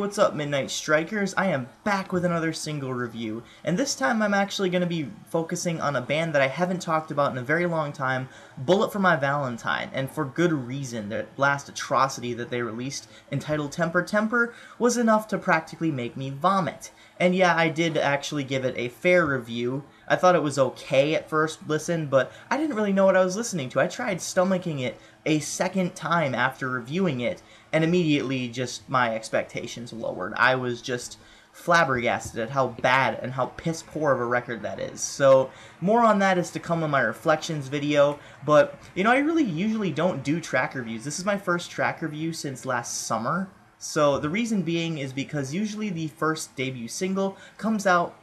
what's up, Midnight Strikers? I am back with another single review, and this time I'm actually going to be focusing on a band that I haven't talked about in a very long time, Bullet For My Valentine, and for good reason. Their last atrocity that they released, entitled Temper Temper, was enough to practically make me vomit. And yeah, I did actually give it a fair review. I thought it was okay at first listen, but I didn't really know what I was listening to. I tried stomaching it a second time after reviewing it, and immediately just my expectations lowered. I was just flabbergasted at how bad and how piss poor of a record that is. So more on that is to come in my reflections video, but you know, I really usually don't do track reviews. This is my first track review since last summer. So the reason being is because usually the first debut single comes out,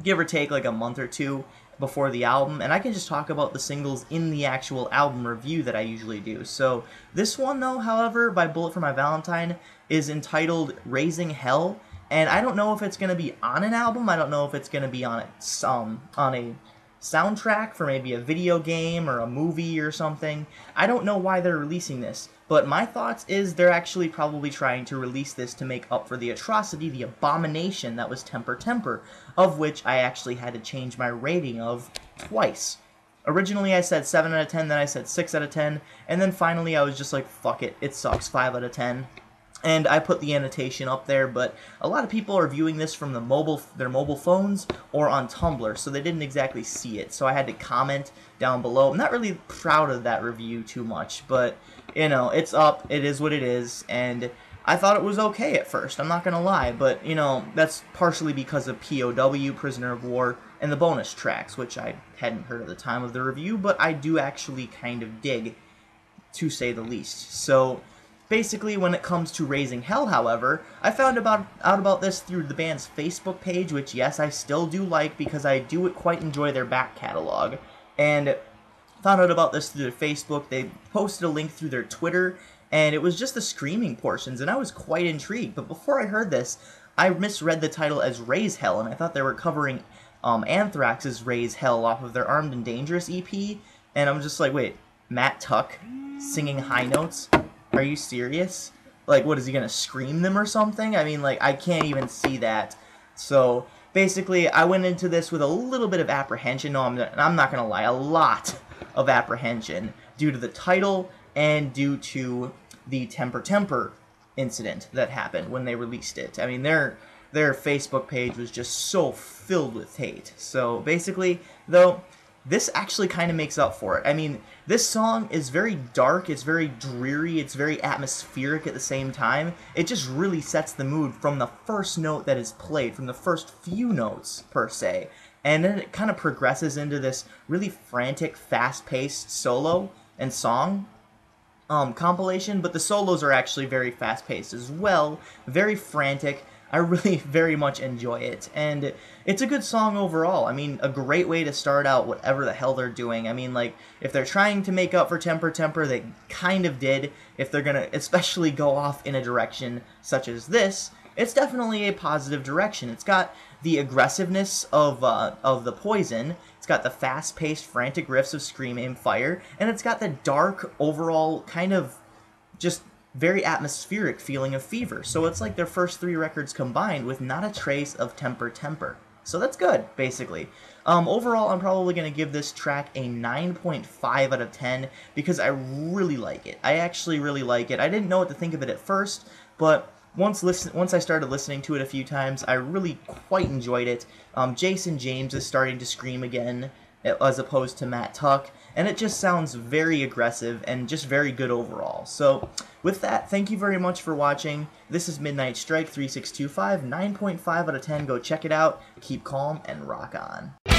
give or take like a month or two before the album, and I can just talk about the singles in the actual album review that I usually do. So this one though, however, by Bullet For My Valentine, is entitled Raising Hell, and I don't know if it's going to be on an album. I don't know if it's going to be on a soundtrack for maybe a video game or a movie or something. I don't know why they're releasing this, but my thoughts is they're actually probably trying to release this to make up for the atrocity, the abomination that was Temper Temper, of which I actually had to change my rating of twice. Originally I said 7 out of 10, then I said 6 out of 10, and then finally I was just like, fuck it, it sucks, 5 out of 10. And I put the annotation up there, but a lot of people are viewing this from their mobile phones or on Tumblr, so they didn't exactly see it. So I had to comment down below. I'm not really proud of that review too much, but you know, it's up, it is what it is, and I thought it was okay at first, I'm not gonna lie, but you know, that's partially because of POW, Prisoner of War, and the bonus tracks, which I hadn't heard at the time of the review, but I do actually kind of dig, to say the least. So basically, when it comes to Raising Hell, however, I found out about this through the band's Facebook page, which, yes, I still do like because I do quite enjoy their back catalog. And found out about this through their Facebook. They posted a link through their Twitter, and it was just the screaming portions, and I was quite intrigued. But before I heard this, I misread the title as Raise Hell, and I thought they were covering Anthrax's Raise Hell off of their Armed and Dangerous EP, and I'm just like, wait, Matt Tuck singing high notes? Are you serious? Like, what, is he gonna scream them or something? I mean, like, I can't even see that. So basically, I went into this with a little bit of apprehension. No, I'm not gonna lie, a lot of apprehension due to the title and due to the Temper Temper incident that happened when they released it. I mean, their Facebook page was just so filled with hate. So basically, though, this actually kind of makes up for it. I mean, this song is very dark, it's very dreary, it's very atmospheric at the same time. It just really sets the mood from the first note that is played, from the first few notes, per se. And then it kind of progresses into this really frantic, fast-paced solo and song compilation, but the solos are actually very fast-paced as well, very frantic. I really very much enjoy it, and it's a good song overall. I mean, a great way to start out whatever the hell they're doing. I mean, like, if they're trying to make up for Temper Temper, they kind of did. If they're gonna especially go off in a direction such as this, it's definitely a positive direction. It's got the aggressiveness of the Poison, it's got the fast-paced, frantic riffs of Scream, Aim, Fire, and it's got the dark, overall, kind of just very atmospheric feeling of Fever. So it's like their first 3 records combined with not a trace of Temper Temper. So that's good, basically. Overall, I'm probably going to give this track a 9.5 out of 10 because I really like it. I actually really like it. I didn't know what to think of it at first, but once I started listening to it a few times, I really quite enjoyed it. Jason James is starting to scream again, as opposed to Matt Tuck, and it just sounds very aggressive and just very good overall. So with that, thank you very much for watching. This is Midnight Strike 3625, 9.5 out of 10. Go check it out, keep calm, and rock on.